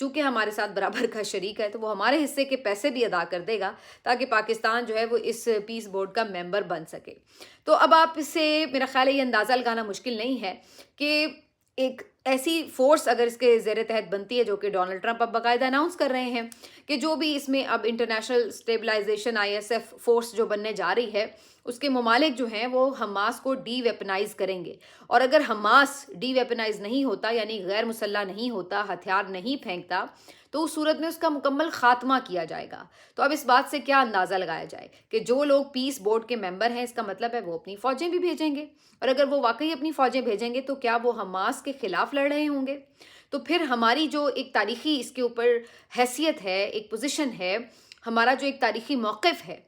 چونکہ ہمارے ساتھ برابر کا شریک ہے تو وہ ہمارے حصے کے پیسے بھی ادا کر دے گا تاکہ پاکستان جو ہے وہ اس پیس بورڈ کا ممبر بن سکے۔ تو اب آپ اس سے میرا خیال ہے یہ اندازہ لگانا مشکل نہیں ہے کہ ایک ایسی فورس اگر اس کے زیر تحت بنتی ہے، جو کہ ڈونلڈ ٹرمپ اب باقاعدہ اناؤنس کر رہے ہیں کہ جو بھی اس میں اب انٹرنیشنل اسٹیبلائزیشن ISF فورس جو بننے جا رہی ہے، اس کے ممالک جو ہیں وہ حماس کو ڈی ویپنائز کریں گے، اور اگر حماس ڈی ویپنائز نہیں ہوتا، یعنی غیر مسلح نہیں ہوتا، ہتھیار نہیں پھینکتا، تو اس صورت میں اس کا مکمل خاتمہ کیا جائے گا۔ تو اب اس بات سے کیا اندازہ لگایا جائے کہ جو لوگ پیس بورڈ کے ممبر ہیں، اس کا مطلب ہے وہ اپنی فوجیں بھی بھیجیں گے، اور اگر وہ واقعی اپنی فوجیں بھیجیں گے تو کیا وہ حماس کے خلاف لڑ رہے ہوں گے؟ تو پھر ہماری جو ایک تاریخی اس کے اوپر حیثیت ہے، ایک پوزیشن ہے، ہمارا جو ایک تاریخی موقف ہے،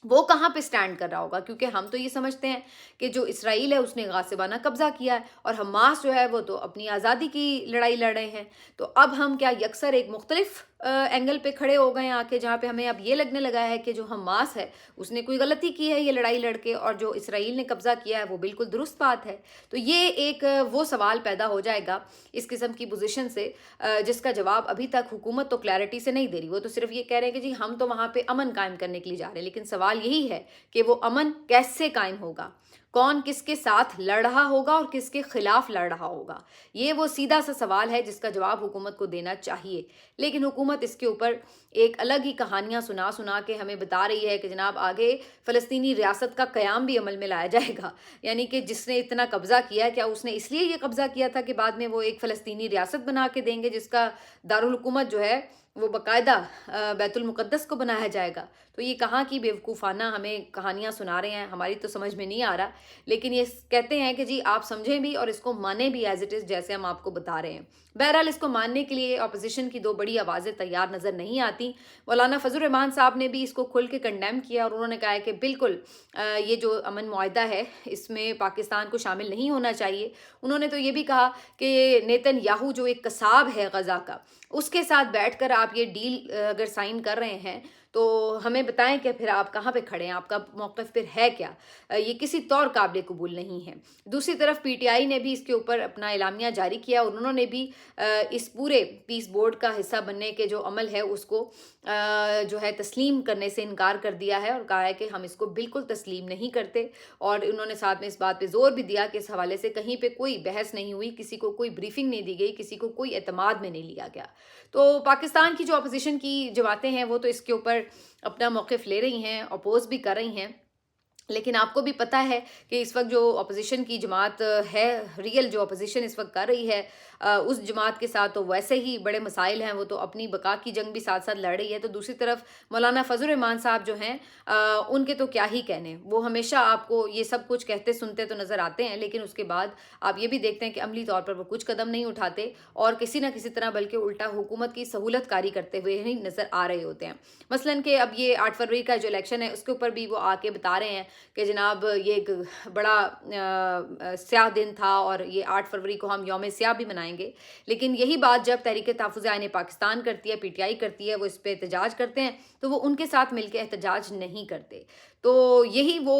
وہ کہاں پہ سٹینڈ کر رہا ہوگا؟ کیونکہ ہم تو یہ سمجھتے ہیں کہ جو اسرائیل ہے اس نے غاصبانہ قبضہ کیا ہے، اور حماس جو ہے وہ تو اپنی آزادی کی لڑائی لڑ رہے ہیں۔ تو اب ہم کیا یکسر ایک مختلف اینگل پہ کھڑے ہو گئے ہیں آ کے، جہاں پہ ہمیں اب یہ لگنے لگا ہے کہ جو حماس ہے اس نے کوئی غلطی کی ہے یہ لڑائی لڑ کے، اور جو اسرائیل نے قبضہ کیا ہے وہ بالکل درست بات ہے؟ تو یہ ایک وہ سوال پیدا ہو جائے گا اس قسم کی پوزیشن سے، جس کا جواب ابھی تک حکومت تو کلیئرٹی سے نہیں دے رہی۔ وہ تو صرف یہ کہہ رہے ہیں کہ جی ہم تو وہاں پہ امن قائم کرنے کے لیے جا رہے ہیں، لیکن سوال یہی ہے کہ وہ امن کیسے قائم ہوگا، کون کس کے ساتھ لڑ رہا ہوگا اور کس کے خلاف لڑ رہا ہوگا؟ یہ وہ سیدھا سا سوال ہے جس کا جواب حکومت کو دینا چاہیے، لیکن حکومت اس کے اوپر ایک الگ ہی کہانیاں سنا کے ہمیں بتا رہی ہے کہ جناب آگے فلسطینی ریاست کا قیام بھی عمل میں لایا جائے گا، یعنی کہ جس نے اتنا قبضہ کیا، کیا اس نے اس لیے یہ قبضہ کیا تھا کہ بعد میں وہ ایک فلسطینی ریاست بنا کے دیں گے جس کا دارالحکومت جو ہے وہ باقاعدہ بیت المقدس کو بنایا جائے گا؟ تو یہ کہاں کی بیوقوفانہ ہمیں کہانیاں سنا رہے ہیں، ہماری تو سمجھ میں نہیں آ رہا، لیکن یہ کہتے ہیں کہ جی آپ سمجھیں بھی اور اس کو مانیں بھی ایز اٹ از، جیسے ہم آپ کو بتا رہے ہیں۔ بہرحال اس کو ماننے کے لیے اپوزیشن کی دو بڑی آوازیں تیار نظر نہیں آتی۔ مولانا فضل الرحمان صاحب نے بھی اس کو کھل کے کنڈیم کیا، اور انہوں نے کہا ہے کہ بالکل یہ جو امن معاہدہ ہے اس میں پاکستان کو شامل نہیں ہونا چاہیے۔ انہوں نے تو یہ بھی کہا کہ نیتن یاہو جو ایک قصاب ہے غزہ کا، اس کے ساتھ بیٹھ کر آپ یہ ڈیل اگر سائن کر رہے ہیں تو ہمیں بتائیں کہ پھر آپ کہاں پہ کھڑے ہیں، آپ کا موقف پھر ہے کیا؟ یہ کسی طور قابل قبول نہیں ہے۔ دوسری طرف PTI نے بھی اس کے اوپر اپنا اعلامیہ جاری کیا، اور انہوں نے بھی اس پورے پیس بورڈ کا حصہ بننے کے جو عمل ہے اس کو جو ہے تسلیم کرنے سے انکار کر دیا ہے، اور کہا ہے کہ ہم اس کو بالکل تسلیم نہیں کرتے، اور انہوں نے ساتھ میں اس بات پہ زور بھی دیا کہ اس حوالے سے کہیں پہ کوئی بحث نہیں ہوئی، کسی کو کوئی بریفنگ نہیں دی گئی، کسی کو کوئی اعتماد میں نہیں لیا گیا۔ تو پاکستان کی جو اپوزیشن کی جماعتیں ہیں وہ تو اس کے اوپر اپنا موقف لے رہی ہیں، اپوز بھی کر رہی ہیں، لیکن آپ کو بھی پتہ ہے کہ اس وقت جو اپوزیشن کی جماعت ہے، ریئل جو اپوزیشن اس وقت کر رہی ہے، اس جماعت کے ساتھ تو ویسے ہی بڑے مسائل ہیں، وہ تو اپنی بقا کی جنگ بھی ساتھ ساتھ لڑ رہی ہے۔ تو دوسری طرف مولانا فضل الرحمان صاحب جو ہیں ان کے تو کیا ہی کہنے، وہ ہمیشہ آپ کو یہ سب کچھ کہتے سنتے تو نظر آتے ہیں، لیکن اس کے بعد آپ یہ بھی دیکھتے ہیں کہ عملی طور پر وہ کچھ قدم نہیں اٹھاتے، اور کسی نہ کسی طرح بلکہ الٹا حکومت کی سہولت کاری کرتے ہوئے ہی نظر آ رہے ہوتے ہیں۔ مثلاً کہ اب یہ 8 فروری کا جو الیکشن ہے اس کے اوپر بھی وہ آ کے بتا رہے ہیں کہ جناب یہ ایک بڑا سیاہ دن تھا، اور یہ 8 فروری کو ہم یوم سیاہ بھی منائیں گے، لیکن یہی بات جب تحریک تحفظ آئین پاکستان کرتی ہے، PTI کرتی ہے، وہ اس پہ احتجاج کرتے ہیں تو وہ ان کے ساتھ مل کے احتجاج نہیں کرتے۔ تو یہی وہ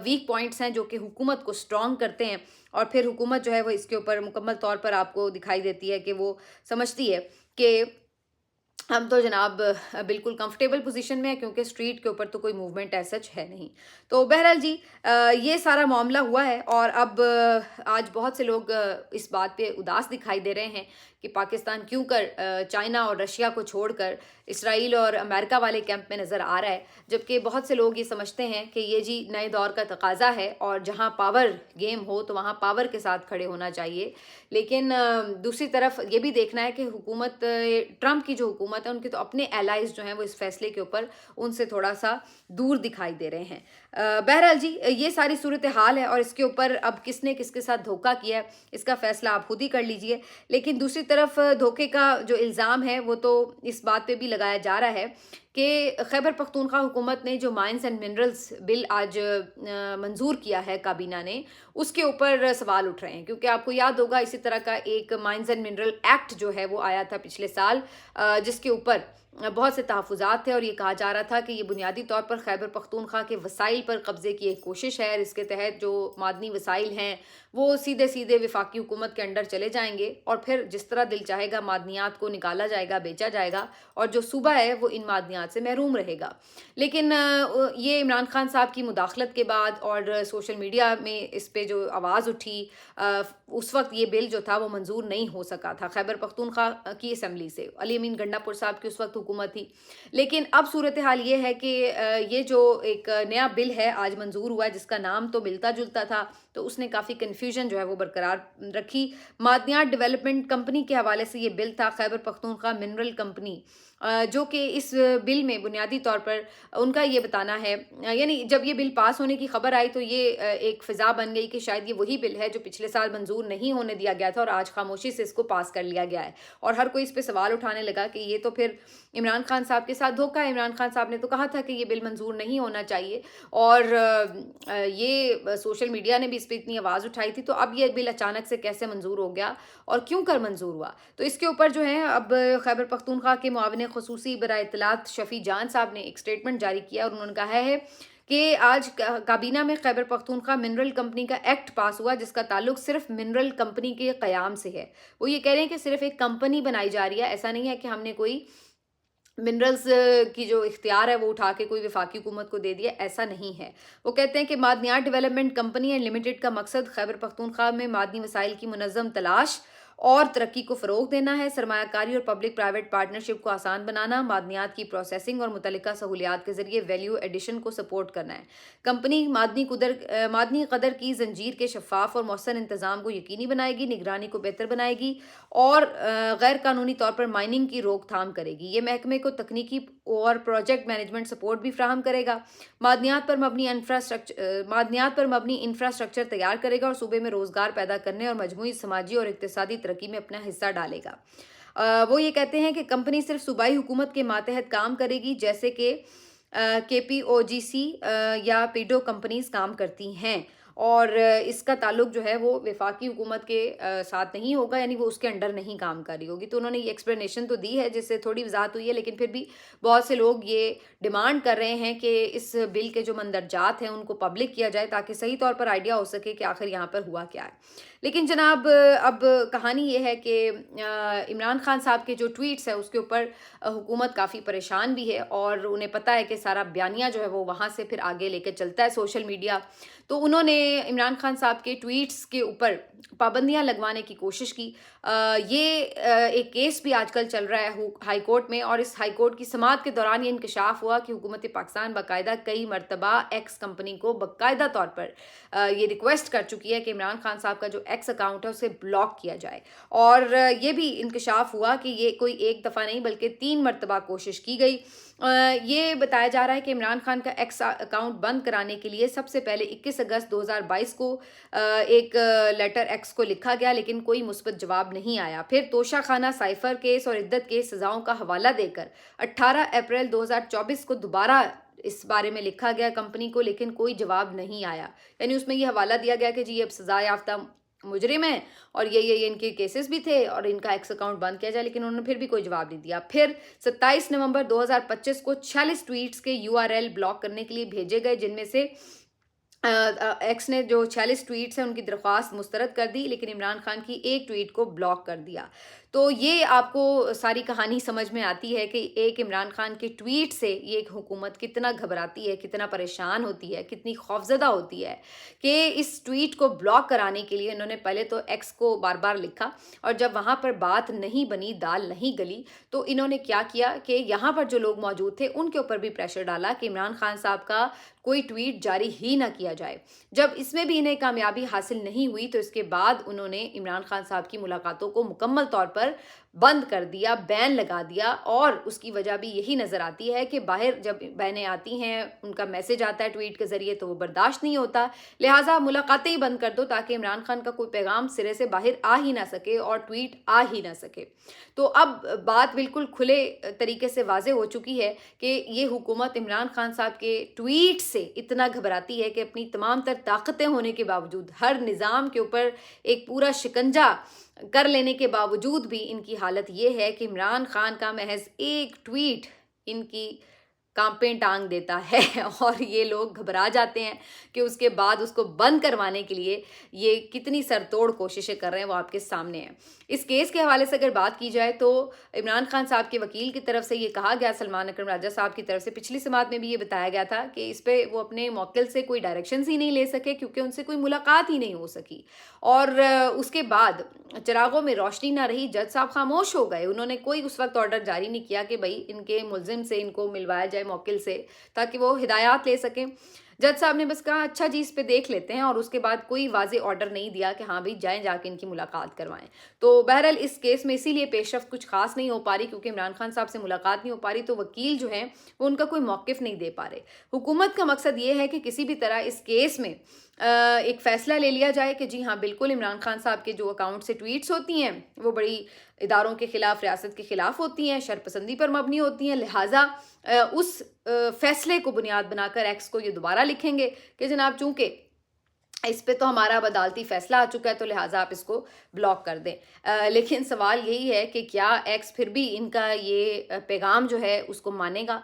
ویک پوائنٹس ہیں جو کہ حکومت کو سٹرونگ کرتے ہیں، اور پھر حکومت جو ہے وہ اس کے اوپر مکمل طور پر آپ کو دکھائی دیتی ہے کہ وہ سمجھتی ہے کہ ہم تو جناب بالکل کمفرٹیبل پوزیشن میں ہے، کیونکہ سٹریٹ کے اوپر تو کوئی موومنٹ ایز سچ ہے نہیں۔ تو بہرحال جی یہ سارا معاملہ ہوا ہے، اور اب آج بہت سے لوگ اس بات پہ اداس دکھائی دے رہے ہیں کہ پاکستان کیوں کر چائنا اور رشیا کو چھوڑ کر اسرائیل اور امریکہ والے کیمپ میں نظر آ رہا ہے، جبکہ بہت سے لوگ یہ سمجھتے ہیں کہ یہ جی نئے دور کا تقاضا ہے، اور جہاں پاور گیم ہو تو وہاں پاور کے ساتھ کھڑے ہونا چاہیے۔ لیکن دوسری طرف یہ بھی دیکھنا ہے کہ حکومت ٹرمپ کی جو حکومت ہے ان کے تو اپنے الائز جو ہیں وہ اس فیصلے کے اوپر ان سے تھوڑا سا دور دکھائی دے رہے ہیں۔ بہرحال جی یہ ساری صورتحال ہے، اور اس کے اوپر اب کس نے کس کے ساتھ دھوکہ کیا ہے اس کا فیصلہ آپ خود ہی کر لیجئے۔ لیکن دوسری طرف دھوکے کا جو الزام ہے وہ تو اس بات پہ بھی لگایا جا رہا ہے کہ خیبر پختونخوا حکومت نے جو مائنز اینڈ منرلز بل آج منظور کیا ہے کابینہ نے، اس کے اوپر سوال اٹھ رہے ہیں، کیونکہ آپ کو یاد ہوگا اسی طرح کا ایک مائنز اینڈ منرل ایکٹ جو ہے وہ آیا تھا پچھلے سال، جس کے اوپر بہت سے تحفظات تھے اور یہ کہا جا رہا تھا کہ یہ بنیادی طور پر خیبر پختونخوا کے وسائل پر قبضے کی ایک کوشش ہے اور اس کے تحت جو معدنی وسائل ہیں وہ سیدھے سیدھے وفاقی حکومت کے انڈر چلے جائیں گے اور پھر جس طرح دل چاہے گا معدنیات کو نکالا جائے گا، بیچا جائے گا اور جو صوبہ ہے وہ ان معدنیات سے محروم رہے گا۔ لیکن یہ عمران خان صاحب کی مداخلت کے بعد اور سوشل میڈیا میں اس پہ جو آواز اٹھی، اس وقت یہ بل جو تھا وہ منظور نہیں ہو سکا تھا خیبر پختونخوا کی اسمبلی سے۔ علی امین گنڈا پور صاحب کی اس وقت حکومت تھی، لیکن اب صورتحال یہ ہے کہ یہ جو ایک نیا بل ہے آج منظور ہوا ہے جس کا نام تو ملتا جلتا تھا، تو اس نے کافی کنفیوژن جو ہے وہ برقرار رکھی۔ معدنیات ڈیولپمنٹ کمپنی کے حوالے سے یہ بل تھا، خیبر پختونخوا منرل کمپنی، جو کہ اس بل میں بنیادی طور پر ان کا یہ بتانا ہے، یعنی جب یہ بل پاس ہونے کی خبر آئی تو یہ ایک فضا بن گئی کہ شاید یہ وہی بل ہے جو پچھلے سال منظور نہیں ہونے دیا گیا تھا اور آج خاموشی سے اس کو پاس کر لیا گیا ہے، اور ہر کوئی اس پہ سوال اٹھانے لگا کہ یہ تو پھر عمران خان صاحب کے ساتھ دھوکہ ہے۔ عمران خان صاحب نے تو کہا تھا کہ یہ بل منظور نہیں ہونا چاہیے، اور یہ سوشل میڈیا نے بھی اس پہ اتنی آواز اٹھائی تھی، تو اب یہ بل اچانک سے کیسے منظور ہو گیا اور کیوں کر منظور ہوا؟ تو اس کے اوپر جو ہے اب خیبر پختونخوا کے معاون خصوصی برائے اطلاعات شفیع جان صاحب نے ایک سٹیٹمنٹ جاری کیا اور انہوں نے کہا ہے کہ آج کابینہ میں خیبر پختونخوا منرل کمپنی کا ایکٹ پاس ہوا جس کا تعلق صرف منرل کمپنی کے قیام سے ہے۔ وہ یہ کہہ رہے ہیں کہ صرف ایک کمپنی بنائی جا رہی ہے، ایسا نہیں ہے کہ ہم نے کوئی منرلز کی جو اختیار ہے وہ اٹھا کے کوئی وفاقی حکومت کو دے دیا، ایسا نہیں ہے۔ وہ کہتے ہیں کہ معدنیات ڈیولپمنٹ کمپنی اینڈ لمیٹڈ کا مقصد خیبر پختونخوا میں معدنی وسائل کی منظم تلاش اور ترقی کو فروغ دینا ہے، سرمایہ کاری اور پبلک پرائیویٹ پارٹنرشپ کو آسان بنانا، معدنیات کی پروسیسنگ اور متعلقہ سہولیات کے ذریعے ویلیو ایڈیشن کو سپورٹ کرنا ہے۔ کمپنی معدنی قدر کی زنجیر کے شفاف اور مؤثر انتظام کو یقینی بنائے گی، نگرانی کو بہتر بنائے گی اور غیر قانونی طور پر مائننگ کی روک تھام کرے گی۔ یہ محکمے کو تکنیکی اور پروجیکٹ مینجمنٹ سپورٹ بھی فراہم کرے گا، معدنیات پر مبنی انفراسٹرکچر تیار کرے گا اور صوبے میں روزگار پیدا کرنے اور مجموعی سماجی اور اقتصادی ترقی میں اپنا حصہ ڈالے گا۔ وہ یہ کہتے ہیں کہ کمپنی صرف صوبائی حکومت کے ماتحت کام کرے گی، جیسے کہ KPOGC یا پیڈو کمپنیز کام کرتی ہیں، اور اس کا تعلق جو ہے وہ وفاقی حکومت کے ساتھ نہیں ہوگا، یعنی وہ اس کے انڈر نہیں کام کر رہی ہوگی۔ تو انہوں نے یہ ایکسپلینیشن تو دی ہے جس سے تھوڑی وضاحت ہوئی ہے، لیکن پھر بھی بہت سے لوگ یہ ڈیمانڈ کر رہے ہیں کہ اس بل کے جو مندرجات ہیں ان کو پبلک کیا جائے تاکہ صحیح طور پر آئیڈیا ہو سکے کہ آخر یہاں پر ہوا کیا ہے۔ لیکن جناب اب کہانی یہ ہے کہ عمران خان صاحب کے جو ٹویٹس ہیں اس کے اوپر حکومت کافی پریشان بھی ہے، اور انہیں پتہ ہے کہ سارا بیانیہ جو ہے وہ وہاں سے پھر آگے لے کے چلتا ہے سوشل میڈیا، تو انہوں نے عمران خان صاحب کے ٹویٹس کے اوپر پابندیاں لگوانے کی کوشش کی۔ یہ ایک کیس بھی آج کل چل رہا ہے ہائی کورٹ میں، اور اس ہائی کورٹ کی سماعت کے دوران یہ انکشاف ہوا کہ حکومت پاکستان باقاعدہ کئی مرتبہ ایکس کمپنی کو باقاعدہ طور پر یہ ریکویسٹ کر چکی ہے کہ عمران خان صاحب کا جو ایکس اکاؤنٹ ہے اسے بلاک کیا جائے، اور یہ بھی انکشاف ہوا کہ یہ کوئی ایک دفعہ نہیں بلکہ 3 مرتبہ کوشش کی گئی۔ یہ بتایا جا رہا ہے کہ عمران خان کا ایکس اکاؤنٹ بند کرانے کے لیے سب سے پہلے 21 اگست 2022 کو ایک لیٹر ایکس کو لکھا گیا، لیکن کوئی مثبت جواب نہیں آیا۔ پھر توشہ خانہ سائفر کیس اور عدت کے سزاؤں کا حوالہ دے کر 18 اپریل 2024 کو دوبارہ اس بارے میں لکھا گیا کمپنی کو، لیکن کوئی جواب نہیں آیا، یعنی اس میں یہ حوالہ دیا گیا کہ جی یہ اب سزا یافتہ مجرم ہیں اور یہ ان کے کیسز بھی تھے اور ان کا ایکس اکاؤنٹ بند کیا جائے، لیکن انہوں نے پھر بھی کوئی جواب نہیں دیا۔ پھر 27 نومبر 2025 کو 46 ٹویٹس کے URL بلاک کرنے کے لیے بھیجے گئے، جن میں سے ایکس نے جو 46 ٹویٹس ہیں ان کی درخواست مسترد کر دی، لیکن عمران خان کی ایک ٹویٹ کو بلاک کر دیا۔ تو یہ آپ کو ساری کہانی سمجھ میں آتی ہے کہ ایک عمران خان کے ٹویٹ سے یہ ایک حکومت کتنا گھبراتی ہے، کتنا پریشان ہوتی ہے، کتنی خوفزدہ ہوتی ہے کہ اس ٹویٹ کو بلاک کرانے کے لیے انہوں نے پہلے تو ایکس کو بار بار لکھا، اور جب وہاں پر بات نہیں بنی، دال نہیں گلی، تو انہوں نے کیا کیا کہ یہاں پر جو لوگ موجود تھے ان کے اوپر بھی پریشر ڈالا کہ عمران خان صاحب کا کوئی ٹویٹ جاری ہی نہ کیا جائے۔ جب اس میں بھی انہیں کامیابی حاصل نہیں ہوئی تو اس کے بعد انہوں نے عمران خان صاحب کی ملاقاتوں کو مکمل طور پر بند کر دیا، بین لگا دیا، اور اس کی وجہ بھی یہی نظر آتی ہے کہ باہر جب بینیں آتی ہیں، ان کا میسج آتا ہے ٹویٹ کے ذریعے تو وہ برداشت نہیں ہوتا، لہٰذا ملاقاتیں ہی بند کر دو تاکہ عمران خان کا کوئی پیغام سرے سے باہر آ ہی نہ سکے اور ٹویٹ آ ہی نہ سکے۔ تو اب بات بالکل کھلے طریقے سے واضح ہو چکی ہے کہ یہ حکومت عمران خان صاحب کے ٹویٹ سے اتنا گھبراتی ہے کہ اپنی تمام تر طاقتیں ہونے کے باوجود ہر نظام کے اوپر ایک پورا شکنجہ کر لینے کے باوجود بھی ان کی حالت یہ ہے کہ عمران خان کا محض ایک ٹویٹ ان کی کانپیں ٹانگ دیتا ہے اور یہ لوگ گھبرا جاتے ہیں کہ اس کے بعد اس کو بند کروانے کے لیے یہ کتنی سر توڑ کوششیں کر رہے ہیں وہ آپ کے سامنے ہیں۔ اس کیس کے حوالے سے اگر بات کی جائے تو عمران خان صاحب کے وکیل کی طرف سے یہ کہا گیا، سلمان اکرم راجہ صاحب کی طرف سے پچھلی سماعت میں بھی یہ بتایا گیا تھا کہ اس پہ وہ اپنے موکل سے کوئی ڈائریکشنز ہی نہیں لے سکے کیونکہ ان سے کوئی ملاقات ہی نہیں ہو سکی، اور اس کے بعد چراغوں میں روشنی نہ رہی، جج صاحب خاموش ہو گئے، انہوں نے کوئی اس وقت آرڈر جاری نہیں کیا کہ بھائی ان کے ملزم سے ان کو ملوایا جائے موکل سے تاکہ وہ ہدایات لے سکیں۔ جج صاحب نے بس کہا اچھا جی اس پہ دیکھ لیتے ہیں، اور اس کے بعد کوئی واضح آرڈر نہیں دیا کہ ہاں بھائی جائیں جا کے ان کی ملاقات کروائیں۔ تو بہرحال اس کیس میں اسی لیے پیش رفت کچھ خاص نہیں ہو پا رہی کیونکہ عمران خان صاحب سے ملاقات نہیں ہو پا رہی، تو وکیل جو ہیں وہ ان کا کوئی موقف نہیں دے پا رہے۔ حکومت کا مقصد یہ ہے کہ کسی بھی طرح اس کیس میں ایک فیصلہ لے لیا جائے کہ جی ہاں بالکل عمران خان صاحب کے جو اکاؤنٹ سے ٹویٹس ہوتی ہیں وہ بڑی اداروں کے خلاف، ریاست کے خلاف ہوتی ہیں، شرپسندی پر مبنی ہوتی ہیں، لہٰذا اس فیصلے کو بنیاد بنا کر ایکس کو یہ دوبارہ لکھیں گے کہ جناب چونکہ اس پہ تو ہمارا اب عدالتی فیصلہ آ چکا ہے تو لہٰذا آپ اس کو بلاک کر دیں۔ لیکن سوال یہی ہے کہ کیا ایکس پھر بھی ان کا یہ پیغام جو ہے اس کو مانے گا،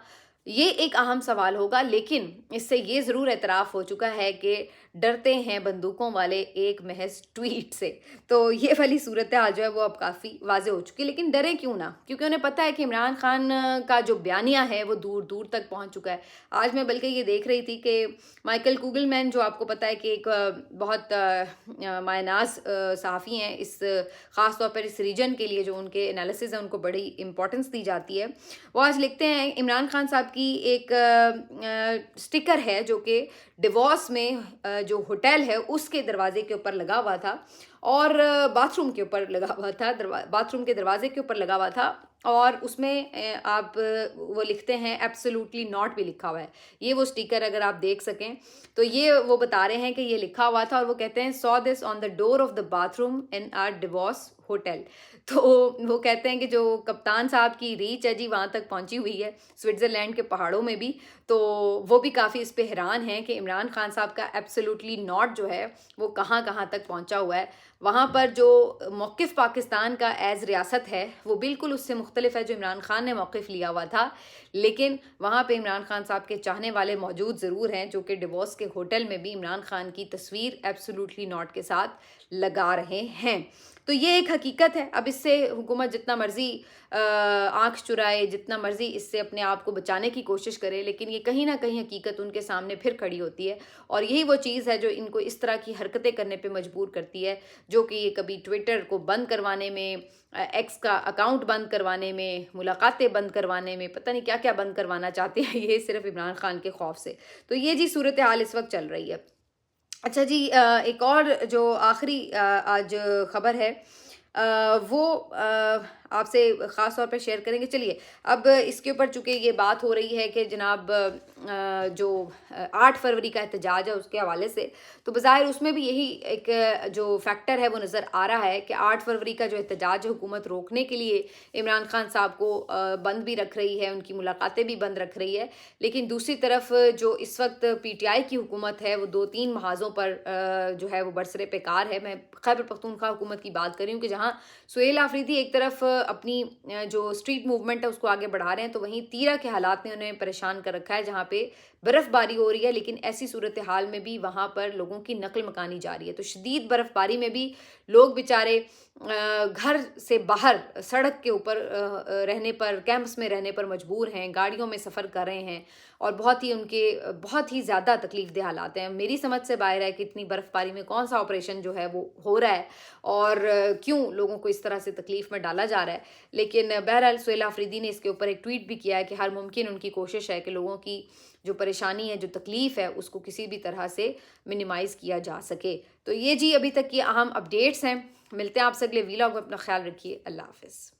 یہ ایک اہم سوال ہوگا۔ لیکن اس سے یہ ضرور اعتراف ہو چکا ہے کہ ڈرتے ہیں بندوقوں والے ایک محض ٹویٹ سے، تو یہ والی صورتحال جو ہے وہ اب کافی واضح ہو چکی ہے۔ لیکن ڈرے کیوں نہ، کیونکہ انہیں پتہ ہے کہ عمران خان کا جو بیانیہ ہے وہ دور دور تک پہنچ چکا ہے۔ آج میں بلکہ یہ دیکھ رہی تھی کہ مائیکل کوگل مین جو آپ کو پتہ ہے کہ ایک بہت مایہ ناز صحافی ہیں، اس خاص طور پر اس ریجن کے لیے جو ان کے انالیسز ہیں ان کو بڑی امپورٹنس دی جاتی ہے، وہ آج لکھتے ہیں عمران خان صاحب کی ایک سٹیکر ہے جو کہ ڈیوورس میں جو ہوٹل ہے اس کے دروازے کے اوپر لگا ہوا تھا اور باتھ روم کے اوپر لگا ہوا تھا، باتھ روم کے دروازے کے اوپر لگا ہوا تھا، اور اس میں آپ وہ لکھتے ہیں ایبسولوٹلی ناٹ بھی لکھا ہوا ہے۔ یہ وہ سٹیکر اگر آپ دیکھ سکیں تو یہ وہ بتا رہے ہیں کہ یہ لکھا ہوا تھا، اور وہ کہتے ہیں saw this on the door of the bathroom in our divorce hotel. تو وہ کہتے ہیں کہ جو کپتان صاحب کی ریچ ہے جی وہاں تک پہنچی ہوئی ہے سوئٹزرلینڈ کے پہاڑوں میں بھی، تو وہ بھی کافی اس پہ حیران ہیں کہ عمران خان صاحب کا ایبسولوٹلی ناٹ جو ہے وہ کہاں کہاں تک پہنچا ہوا ہے۔ وہاں پر جو موقف پاکستان کا ایز ریاست ہے وہ بالکل اس سے مختلف ہے جو عمران خان نے موقف لیا ہوا تھا، لیکن وہاں پہ عمران خان صاحب کے چاہنے والے موجود ضرور ہیں جو کہ ڈیوورس کے ہوٹل میں بھی عمران خان کی تصویر ایبسولوٹلی ناٹ کے ساتھ لگا رہے ہیں۔ تو یہ ایک حقیقت ہے۔ اب اس سے حکومت جتنا مرضی آنکھ چرائے، جتنا مرضی اس سے اپنے آپ کو بچانے کی کوشش کرے، لیکن یہ کہیں نہ کہیں حقیقت ان کے سامنے پھر کھڑی ہوتی ہے، اور یہی وہ چیز ہے جو ان کو اس طرح کی حرکتیں کرنے پہ مجبور کرتی ہے، جو کہ یہ کبھی ٹویٹر کو بند کروانے میں، ایکس کا اکاؤنٹ بند کروانے میں، ملاقاتیں بند کروانے میں، پتہ نہیں کیا کیا بند کروانا چاہتے ہیں، یہ صرف عمران خان کے خوف سے۔ تو یہ جی صورتحال اس وقت چل رہی ہے۔ اچھا جی، ایک اور جو آخری آج خبر ہے وہ آپ سے خاص طور پہ شیئر کریں گے۔ چلیے اب اس کے اوپر چونکہ یہ بات ہو رہی ہے کہ جناب جو 8 فروری کا احتجاج ہے اس کے حوالے سے، تو بظاہر اس میں بھی یہی ایک جو فیکٹر ہے وہ نظر آ رہا ہے کہ 8 فروری کا جو احتجاج ہے حکومت روکنے کے لیے عمران خان صاحب کو بند بھی رکھ رہی ہے، ان کی ملاقاتیں بھی بند رکھ رہی ہے، لیکن دوسری طرف جو اس وقت پی ٹی آئی کی حکومت ہے وہ 2-3 محاذوں پر جو ہے وہ برسر پیکار ہے۔ میں خیبر پختونخوا حکومت کی بات کر رہی ہوں کہ جہاں سہیل آفریدی ایک طرف اپنی جو اسٹریٹ موومنٹ ہے اس کو آگے بڑھا رہے ہیں، تو وہیں تیرا کے حالات نے انہیں پریشان کر رکھا ہے جہاں پہ برف باری ہو رہی ہے، لیکن ایسی صورتحال میں بھی وہاں پر لوگوں کی نقل مکانی جاری ہے۔ تو شدید برف باری میں بھی لوگ بیچارے گھر سے باہر سڑک کے اوپر رہنے پر، کیمپس میں رہنے پر مجبور ہیں، گاڑیوں میں سفر کر رہے ہیں، اور بہت ہی زیادہ تکلیف دہ حالات ہیں۔ میری سمجھ سے باہر ہے کہ اتنی برف باری میں کون سا آپریشن جو ہے وہ ہو رہا ہے اور کیوں لوگوں کو اس طرح سے تکلیف میں ڈالا جا رہا ہے۔ لیکن بہرحال سہیل آفریدی نے اس کے اوپر ایک ٹویٹ بھی کیا ہے کہ ہر ممکن ان کی کوشش ہے کہ لوگوں کی جو پریشانی ہے، جو تکلیف ہے، اس کو کسی بھی طرح سے منیمائز کیا جا سکے۔ تو یہ جی ابھی تک کی اہم اپڈیٹس ہیں۔ ملتے ہیں آپ سے اگلے ویلاگ میں، اپنا خیال رکھیے، اللہ حافظ۔